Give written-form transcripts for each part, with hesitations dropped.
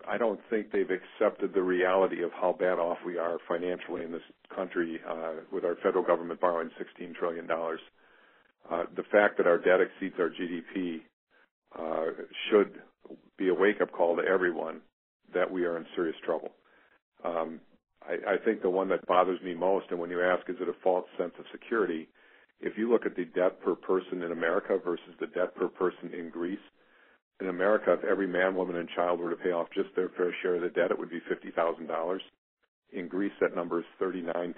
I don't think they've accepted the reality of how bad off we are financially in this country with our federal government borrowing $16 trillion. The fact that our debt exceeds our GDP should be a wake-up call to everyone that we are in serious trouble. I think the one that bothers me most, and when you ask, is it a false sense of security, if you look at the debt per person in America versus the debt per person in Greece, in America, if every man, woman, and child were to pay off just their fair share of the debt, it would be $50,000. In Greece, that number is $39,000.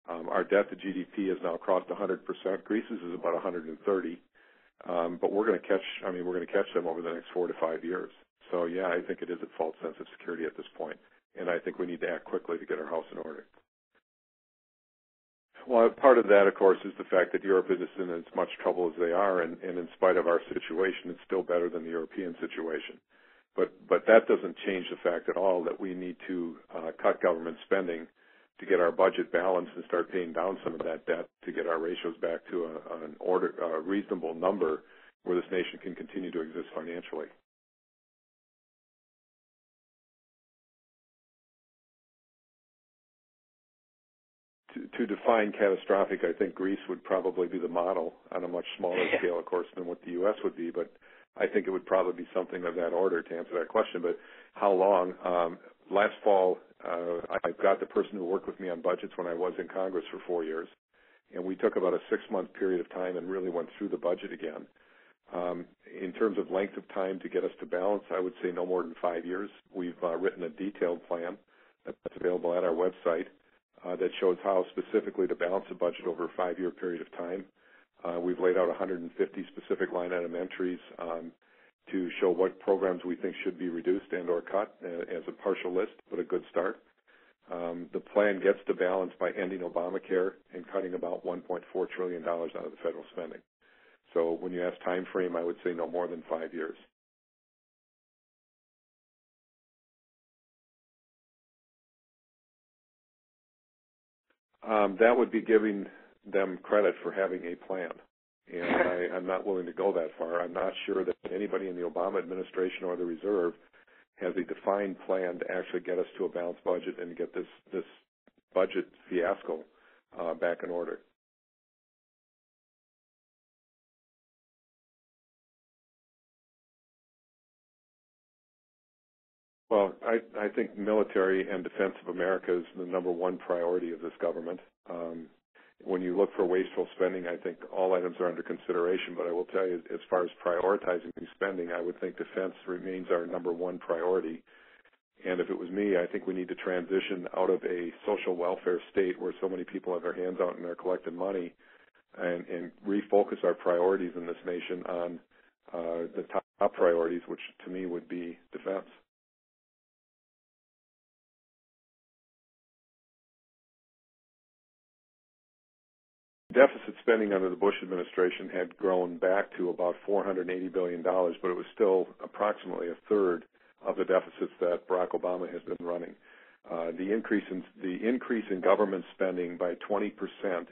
Our debt to GDP has now crossed 100%. Greece's is about 130, but we're going to catch them over the next 4 to 5 years. So yeah, I think it is a false sense of security at this point, and I think we need to act quickly to get our house in order. Well, part of that, of course, is the fact that Europe is in as much trouble as they are, and in spite of our situation, it's still better than the European situation. But that doesn't change the fact at all that we need to cut government spending to get our budget balanced and start paying down some of that debt to get our ratios back to a reasonable number where this nation can continue to exist financially. To define catastrophic, I think Greece would probably be the model on a much smaller scale, of course, than what the U.S. would be, but I think it would probably be something of that order to answer that question. But how long? Last fall, I got the person who worked with me on budgets when I was in Congress for 4 years, and we took about a 6-month period of time and really went through the budget again. In terms of length of time to get us to balance, I would say no more than 5 years. We've written a detailed plan that's available at our website that shows how specifically to balance a budget over a 5-year period of time. We've laid out 150 specific line item entries to show what programs we think should be reduced and or cut as a partial list, but a good start. The plan gets to balance by ending Obamacare and cutting about $1.4 trillion out of the federal spending. So when you ask time frame, I would say no more than 5 years. That would be giving them credit for having a plan. And I'm not willing to go that far. I'm not sure that anybody in the Obama administration or the Reserve has a defined plan to actually get us to a balanced budget and get this budget fiasco back in order. Well, I think military and defense of America is the number one priority of this government. When you look for wasteful spending, I think all items are under consideration, but I will tell you, as far as prioritizing spending, I would think defense remains our number one priority. And if it was me, I think we need to transition out of a social welfare state where so many people have their hands out and they're collecting money and refocus our priorities in this nation on the top priorities, which to me would be defense. Deficit spending under the Bush administration had grown back to about $480 billion, but it was still approximately a third of the deficits that Barack Obama has been running. The increase in government spending by 20%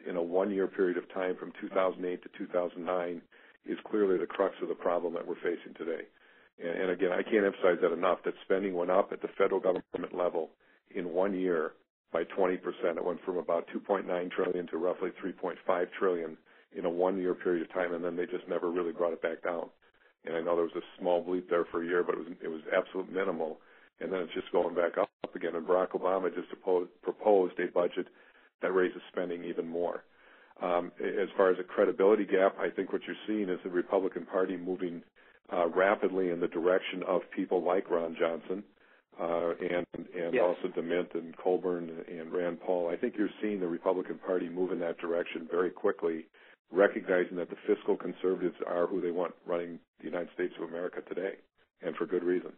in a one-year period of time from 2008 to 2009 is clearly the crux of the problem that we're facing today. And again, I can't emphasize that enough, that spending went up at the federal government level in 1 year by 20%. It went from about $2.9 trillion to roughly $3.5 trillion in a one-year period of time, and then they just never really brought it back down. And I know there was a small bleep there for a year, but it was absolute minimal, and then it's just going back up again. And Barack Obama just proposed a budget that raises spending even more. As far as a credibility gap, I think what you're seeing is the Republican Party moving rapidly in the direction of people like Ron Johnson, and yes, also DeMint and Colburn and Rand Paul. I think you're seeing the Republican Party move in that direction very quickly, recognizing that the fiscal conservatives are who they want running the United States of America today, and for good reason.